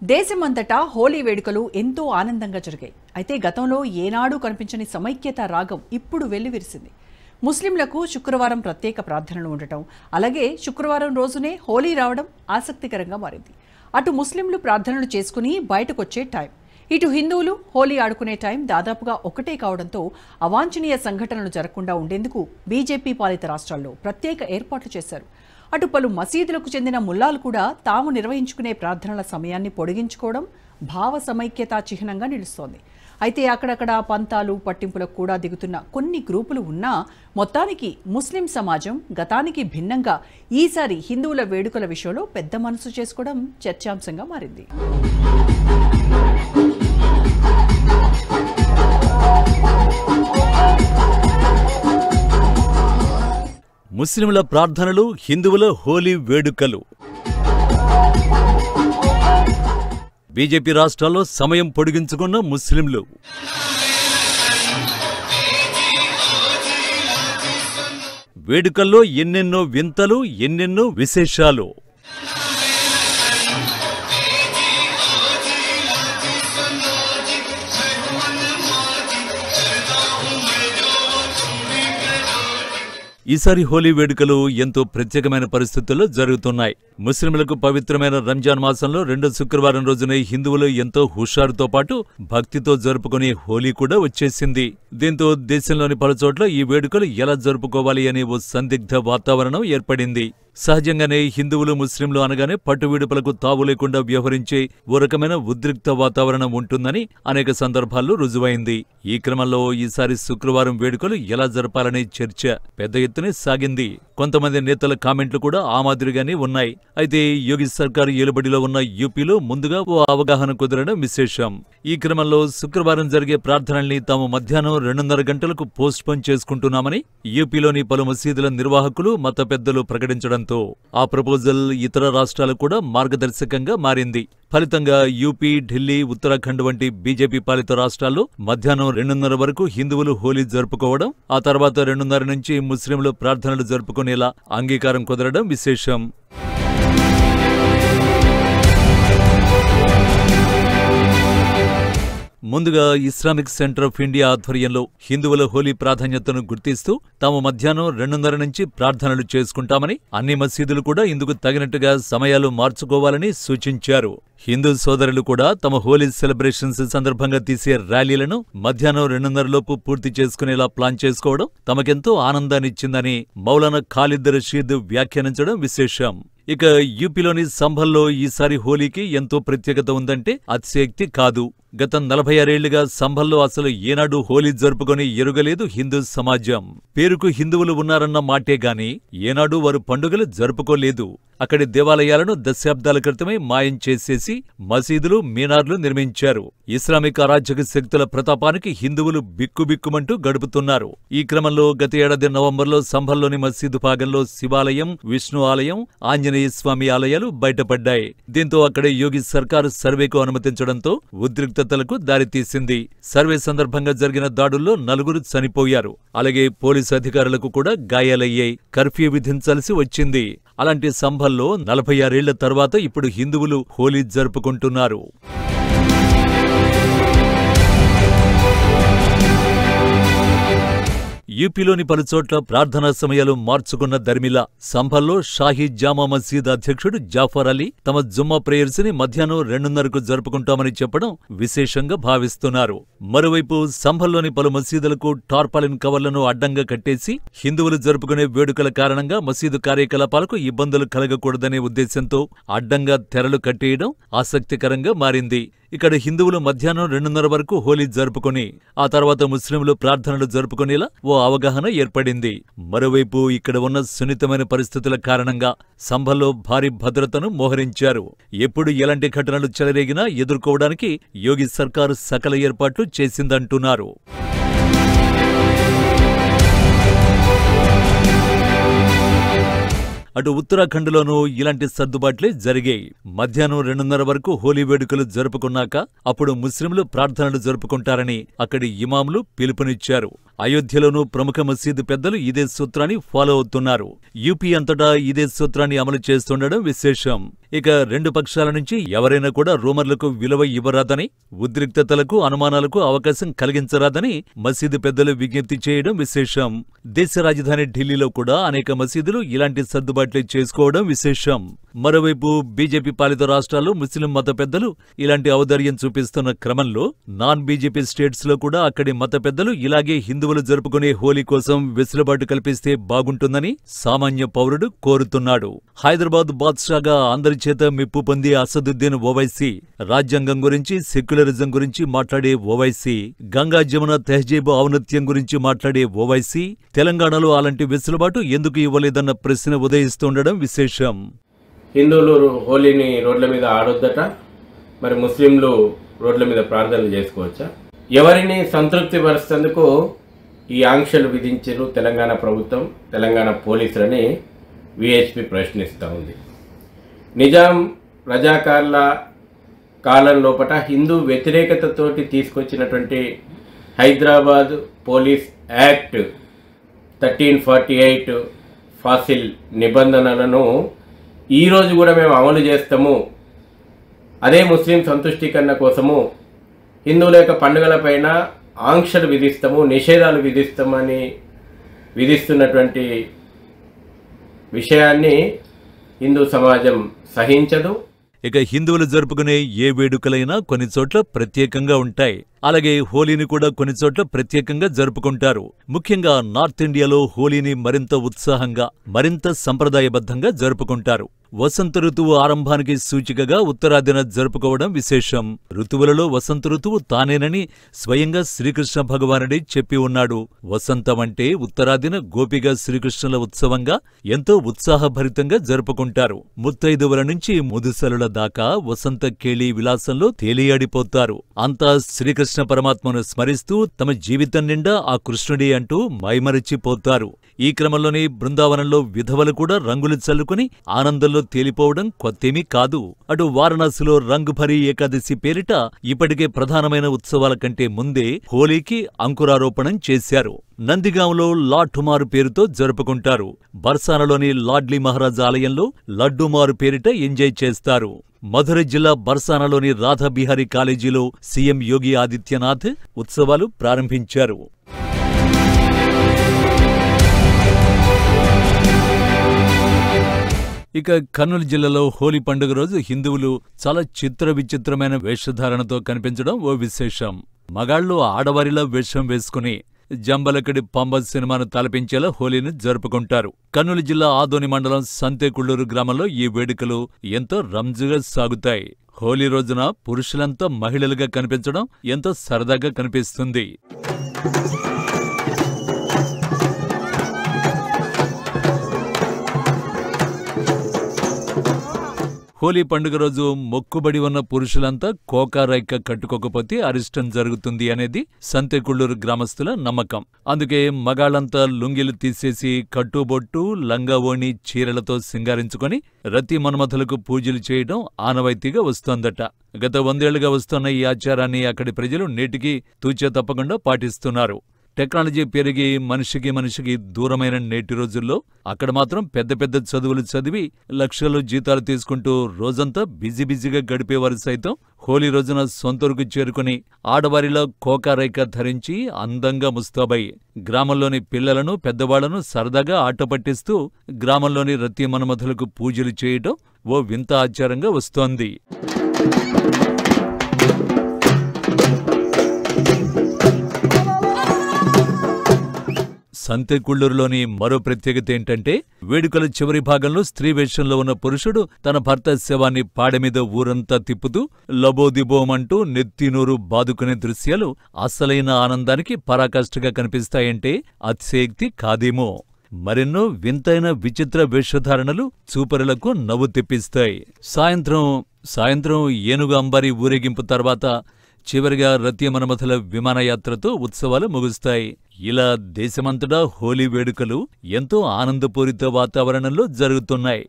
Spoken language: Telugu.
దేశమంతటా హోలీ వేడుకలు ఎంతో ఆనందంగా జరిగాయి. అయితే గతంలో ఏనాడు కనిపించని సమైక్యత రాగం ఇప్పుడు వెల్లివిరిసింది. ముస్లింలకు శుక్రవారం ప్రత్యేక ప్రార్థనలు ఉండటం, అలాగే శుక్రవారం రోజునే హోలీ రావడం ఆసక్తికరంగా మారింది. అటు ముస్లింలు ప్రార్థనలు చేసుకుని బయటకొచ్చే టైం, ఇటు హిందువులు హోలీ ఆడుకునే టైం దాదాపుగా ఒకటే కావడంతో అవాంఛనీయ సంఘటనలు జరగకుండా ఉండేందుకు బీజేపీ పాలిత రాష్ట్రాల్లో ప్రత్యేక ఏర్పాట్లు చేశారు. అటు పలు మసీదులకు చెందిన ముల్లాలు కూడా తాము నిర్వహించుకునే ప్రార్థనల సమయాన్ని పొడిగించుకోవడం భావ సమైక్యతా చిహ్నంగా నిలుస్తోంది. అయితే అక్కడక్కడ పంతాలు పట్టింపులకు కూడా దిగుతున్న కొన్ని గ్రూపులు ఉన్నా మొత్తానికి ముస్లిం సమాజం గతానికి భిన్నంగా ఈసారి హిందువుల వేడుకల విషయంలో పెద్ద మనసు చేసుకోవడం చర్చాంశంగా మారింది. ముస్లింల ప్రార్థనలు, హిందువుల హోలీ వేడుకలు. బీజేపీ రాష్ట్రాల్లో సమయం పొడిగించుకున్న ముస్లింలు. వేడుకల్లో ఎన్నెన్నో వింతలు, ఎన్నెన్నో విశేషాలు. ఈసారి హోలీ వేడుకలు ఎంతో ప్రత్యేకమైన పరిస్థితుల్లో జరుగుతున్నాయి. ముస్లింలకు పవిత్రమైన రంజాన్ మాసంలో రెండో శుక్రవారం రోజున హిందువులు ఎంతో హుషారుతో పాటు భక్తితో జరుపుకునే హోలీ కూడా వచ్చేసింది. దీంతో దేశంలోని పలుచోట్ల ఈ వేడుకలు ఎలా జరుపుకోవాలి అనే ఓ సందిగ్ధ వాతావరణం ఏర్పడింది. సహజంగానే హిందువులు ముస్లింలు అనగానే పట్టువిడుపులకు తావు లేకుండా వ్యవహరించే ఓ రకమైన ఉద్రిక్త వాతావరణం ఉంటుందని అనేక సందర్భాల్లో రుజువైంది. ఈ క్రమంలో ఈసారి శుక్రవారం వేడుకలు ఎలా జరపాలనే చర్చ పెద్ద ఎత్తునే సాగింది. కొంతమంది నేతల కామెంట్లు కూడా ఆ మాదిరిగానే ఉన్నాయి. అయితే యోగి సర్కారు ఏలుబడిలో ఉన్న యూపీలో ముందుగా ఓ అవగాహన కుదరడం విశేషం. ఈ క్రమంలో శుక్రవారం జరిగే ప్రార్థనల్ని తాము మధ్యాహ్నం 2:30 గంటలకు పోస్ట్ పోన్ చేసుకుంటున్నామని యూపీలోని పలు మసీదుల నిర్వాహకులు, మత పెద్దలు ప్రకటించడంతో ఆ ప్రపోజల్ ఇతర రాష్ట్రాలకు కూడా మార్గదర్శకంగా మారింది. ఫలితంగా యూపీ, ఢిల్లీ, ఉత్తరాఖండ్ వంటి బీజేపీ పాలిత రాష్ట్రాల్లో మధ్యాహ్నం 2:30 వరకు హిందువులు హోలీ జరుపుకోవడం, ఆ తర్వాత 2:30 నుంచి ముస్లింలు ప్రార్థనలు జరుపుకునేలా అంగీకారం కుదరడం విశేషం. ముందుగా ఇస్లామిక్ సెంటర్ ఆఫ్ ఇండియా ఆధ్వర్యంలో హిందువుల హోలీ ప్రాధాన్యతను గుర్తిస్తూ తాము మధ్యాహ్నం 2:30 నుంచి ప్రార్థనలు చేసుకుంటామని, అన్ని మసీదులు కూడా ఇందుకు తగినట్టుగా సమయాలు మార్చుకోవాలని సూచించారు. హిందూ సోదరులు కూడా తమ హోలీ సెలబ్రేషన్స్ సందర్భంగా తీసే ర్యాలీలను మధ్యాహ్నం 2:30 లోపు పూర్తి చేసుకునేలా ప్లాన్ చేసుకోవడం తమకెంతో ఆనందాన్నిచ్చిందని మౌలానా ఖాలిద్ రషీద్ వ్యాఖ్యానించడం విశేషం. ఇక యూపీలోని సంభల్లో ఈసారి హోలీకి ఎంతో ప్రత్యేకత ఉందంటే అతిశయోక్తి కాదు. గత 46 ఏళ్లుగా సంభల్లో అసలు ఏనాడు హోలీ జరుపుకొని ఎరుగలేదు హిందూ సమాజం. పేరుకు హిందువులు ఉన్నారన్న మాటే గాని ఏనాడు వారు పండుగలు జరుపుకోలేదు. అక్కడి దేవాలయాలను దశాబ్దాల క్రితమే మాయం చేసేసి మసీదులు, మీనార్లు నిర్మించారు. ఇస్లామిక్ అరాచక శక్తుల ప్రతాపానికి హిందువులు బిక్కుబిక్కుమంటూ గడుపుతున్నారు. ఈ క్రమంలో గత ఏడాది నవంబర్లో సంభల్లోని మసీదు భాగంలో శివాలయం, విష్ణు ఆలయం, ఆంజనేయ స్వామి ఆలయాలు బయటపడ్డాయి. దీంతో అక్కడే యోగి సర్కారు సర్వేకు అనుమతించడంతో ఉద్రిక్తతలకు దారితీసింది. సర్వే సందర్భంగా జరిగిన దాడుల్లో 4 చనిపోయారు. అలాగే పోలీసు అధికారులకు కూడా గాయాలయ్యాయి. కర్ఫ్యూ విధించాల్సి వచ్చింది. అలాంటి సంభల్లో 46 ఏళ్ల తర్వాత ఇప్పుడు హిందువులు హోలీ జరుపుకుంటున్నారు. యూపీలోని పలుచోట్ల ప్రార్థనా సమయాలు మార్చుకున్న దర్మిలా సంభల్లో షాహీ జామా మసీద్ అధ్యక్షుడు జాఫర్ అలీ తమ జుమ్మా ప్రేయర్స్ ని మధ్యాహ్నం 2:30కు జరుపుకుంటామని చెప్పడం విశేషంగా భావిస్తున్నారు. మరోవైపు సంభల్లోని పలు మసీదులకు టార్పాలిన్ కవర్లను అడ్డంగా కట్టేసి హిందువులు జరుపుకునే వేడుకల కారణంగా మసీదు కార్యకలాపాలకు ఇబ్బందులు కలగకూడదనే ఉద్దేశంతో అడ్డంగా తెరలు కట్టేయడం ఆసక్తికరంగా మారింది. ఇక్కడ హిందువులు మధ్యాహ్నం 2:30 వరకు హోలీ జరుపుకుని ఆ తర్వాత ముస్లింలు ప్రార్థనలు జరుపుకునేలా ఓ అవగాహన ఏర్పడింది. మరోవైపు ఇక్కడ ఉన్న సున్నితమైన పరిస్థితుల కారణంగా సంభల్లో భారీ భద్రతను మోహరించారు. ఎప్పుడు ఎలాంటి ఘటనలు చెలరేగినా ఎదుర్కోవడానికి యోగి సర్కారు సకల ఏర్పాట్లు చేసిందంటున్నారు. అటు ఉత్తరాఖండ్లోనూ ఇలాంటి సర్దుబాట్లే జరిగాయి. మధ్యాహ్నం 2:30 వరకు హోలీ వేడుకలు జరుపుకున్నాక అప్పుడు ముస్లింలు ప్రార్థనలు జరుపుకుంటారని అక్కడి ఇమాంలు పిలుపునిచ్చారు. అయోధ్యలోనూ ప్రముఖ మసీదు పెద్దలు ఇదే సూత్రాన్ని ఫాలో అవుతున్నారు. యూపీ అంతటా ఇదే సూత్రాన్ని అమలు చేస్తుండడం విశేషం. ఇక రెండు పక్షాల నుంచి ఎవరైనా కూడా రూమర్లకు విలువ ఇవ్వరాదని, ఉద్రిక్తతలకు అనుమానాలకు అవకాశం కలిగించరాదని మసీదు పెద్దలు విజ్ఞప్తి చేయడం విశేషం. దేశ రాజధాని ఢిల్లీలో కూడా అనేక మసీదులు ఇలాంటి సర్దుబాట్లే చేసుకోవడం విశేషం. మరోవైపు బీజేపీ పాలిత రాష్ట్రాల్లో ముస్లిం మత పెద్దలు ఇలాంటి ఔదార్యం చూపిస్తున్న క్రమంలో నాన్ బీజేపీ స్టేట్స్ లో కూడా అక్కడి మత పెద్దలు ఇలాగే హిందువులు జరుపుకునే హోలీ కోసం వెసులుబాటు కల్పిస్తే బాగుంటుందని సామాన్య పౌరుడు కోరుతున్నాడు. హైదరాబాద్ బాద్షాగా అందరి చేత మెప్పు పొంది అసదుద్దీన్ ఓవైసీ, రాజ్యాంగం గురించి, సెక్యులరిజం గురించి మాట్లాడే ఓవైసీ, గంగా జమున తెహజీబ్ ఔన్నత్యం గురించి మాట్లాడే ఓవైసీ తెలంగాణలో అలాంటి వెసులుబాటు ఎందుకు ఇవ్వలేదన్న ప్రశ్న ఉదయిస్తుండడం విశేషం. హిందువులు హోలీని రోడ్ల మీద ఆడొద్దట, మరి ముస్లింలు రోడ్ల మీద ప్రార్థనలు చేసుకోవచ్చా? ఎవరిని సంతృప్తి పరుస్తేందుకు ఈ ఆంక్షలు విధించారు తెలంగాణ ప్రభుత్వం, తెలంగాణ పోలీసులని విహెచ్పి ప్రశ్నిస్తూ ఉంది. నిజాం రజాకార్ల కాలం లోపట హిందూ వ్యతిరేకతతోటి తీసుకొచ్చినటువంటి హైదరాబాద్ పోలీస్ యాక్ట్ 1348 ఫాసిల్ నిబంధనలను ఈరోజు కూడా మేము అమలు చేస్తాము, అదే ముస్లిం సంతుష్టీకరణ కోసము హిందువుల యొక్క పండుగలపైన ఆంక్షలు విధిస్తాము, నిషేధాలు విధిస్తామని విధిస్తున్నటువంటి విషయాన్ని హిందూ సమాజం సహించదు. ఇక హిందువులు జరుపుకునే ఏ వేడుకలైనా కొన్ని చోట్ల ప్రత్యేకంగా ఉంటాయి. అలాగే హోలీని కూడా కొన్ని చోట్ల ప్రత్యేకంగా జరుపుకుంటారు. ముఖ్యంగా నార్త్ ఇండియాలో హోలీని మరింత ఉత్సాహంగా, మరింత సంప్రదాయబద్ధంగా జరుపుకుంటారు. వసంత ఋతువు ఆరంభానికి సూచికగా ఉత్తరాదిన జరుపుకోవడం విశేషం. ఋతువులలో వసంత ఋతువు తానేనని స్వయంగా శ్రీకృష్ణ భగవానుడే చెప్పి ఉన్నాడు. వసంతమంటే ఉత్తరాదిన గోపిగా శ్రీకృష్ణుల ఉత్సవంగా ఎంతో ఉత్సాహభరితంగా జరుపుకుంటారు. ముత్తైదువుల నుంచి ముదుసలుల దాకా వసంత కేళీ విలాసంలో తేలియాడిపోతారు. అంతా శ్రీకృష్ణ పరమాత్మను స్మరిస్తూ తమ జీవితం నిండా ఆ కృష్ణుడే అంటూ మైమరచిపోతారు. ఈ క్రమంలోనే బృందావనంలో విధవలు కూడా రంగులు చల్లుకుని ఆనందంలో తేలిపోవడం కొత్తేమీ కాదు. అటు వారణాసిలో రంగుభరి ఏకాదశి పేరిట ఇప్పటికే ప్రధానమైన ఉత్సవాల కంటే ముందే హోలీకి అంకురారోపణం చేశారు. నందిగాంలో లాఠుమారు పేరుతో జరుపుకుంటారు. బర్సానలోని లాడ్లీ మహారాజ్ ఆలయంలో లడ్డుమారు పేరిట ఎంజాయ్ చేస్తారు. మధురై జిల్లా బర్సానలోని రాధాబిహారీ కాలేజీలో సీఎం యోగి ఆదిత్యనాథ్ ఉత్సవాలు ప్రారంభించారు. ఇక కర్నూలు జిల్లాలో హోలీ పండుగ రోజు హిందువులు చాలా విచిత్రమైన వేషధారణతో కనిపించడం ఓ విశేషం. మగాళ్లు ఆడవారిలా వేషం వేసుకుని జంబలకడి పంబ సినిమాను తలపించేలా హోలీని జరుపుకుంటారు. కర్నూలు జిల్లా ఆదోని మండలం సంతేకుళ్లూరు గ్రామంలో ఈ వేడుకలు ఎంతో రంజుగా సాగుతాయి. హోలీ రోజున పురుషులంతా మహిళలుగా కనిపించడం ఎంతో సరదాగా కనిపిస్తుంది. హోలీ పండుగ రోజు మొక్కుబడి ఉన్న పురుషులంతా కోకారైక్క కట్టుకోకపోతే అరిష్టం జరుగుతుంది అనేది సంతేకుళ్లూరు గ్రామస్తుల నమ్మకం. అందుకే మగాళ్లంతా లుంగిలు తీసేసి కట్టుబొట్టు, లంగా ఓణి, చీరలతో సింగారించుకొని రతి మన్మథులకు పూజలు చేయడం ఆనవాయితీగా వస్తోందట. గత 100 ఏళ్లుగా వస్తున్న ఈ ఆచారాన్ని అక్కడి ప్రజలు నేటికి తూచా తప్పకుండా పాటిస్తున్నారు. టెక్నాలజీ పెరిగి మనిషికి దూరమైన నేటి రోజుల్లో అక్కడ మాత్రం పెద్ద చదువులు చదివి లక్షలు జీతాలు తీసుకుంటూ రోజంతా బిజీగా గడిపేవారు సైతం హోలీ రోజున సొంతూరుకు చేరుకుని ఆడవారిలో కోకారైక ధరించి అందంగా ముస్తాబై గ్రామంలోని పిల్లలను, పెద్దవాళ్లను సరదాగా ఆట పట్టిస్తూ గ్రామంలోని రతి మన్మథులకు పూజలు చేయడం ఓ వింత ఆచారంగా వస్తోంది. సంతేకుళ్లూరులోని మరో ప్రత్యేకత ఏంటంటే వేడుకల చివరి భాగంలో స్త్రీ వేషంలో ఉన్న పురుషుడు తన భర్త శవాన్ని పాడెమీద ఊరంతా తిప్పుతూ లబోదిబోమంటూ నెత్తినూరు బాదుకునే దృశ్యాలు అసలైన ఆనందానికి పరాకాష్ఠగా కనిపిస్తాయంటే అతిశయోక్తి కాదేమో. మరెన్నో వింతైన విచిత్ర వేషధారణలు చూపరులకు నవ్వు తెప్పిస్తాయి. సాయంత్రం ఏనుగు అంబారి ఊరేగింపు తర్వాత చివరిగా రతి మన్మథుల విమానయాత్రతో ఉత్సవాలు ముగుస్తాయి. ఇలా దేశమంతటా హోలీ వేడుకలు ఎంతో ఆనందపూరిత వాతావరణంలో జరుగుతున్నాయి.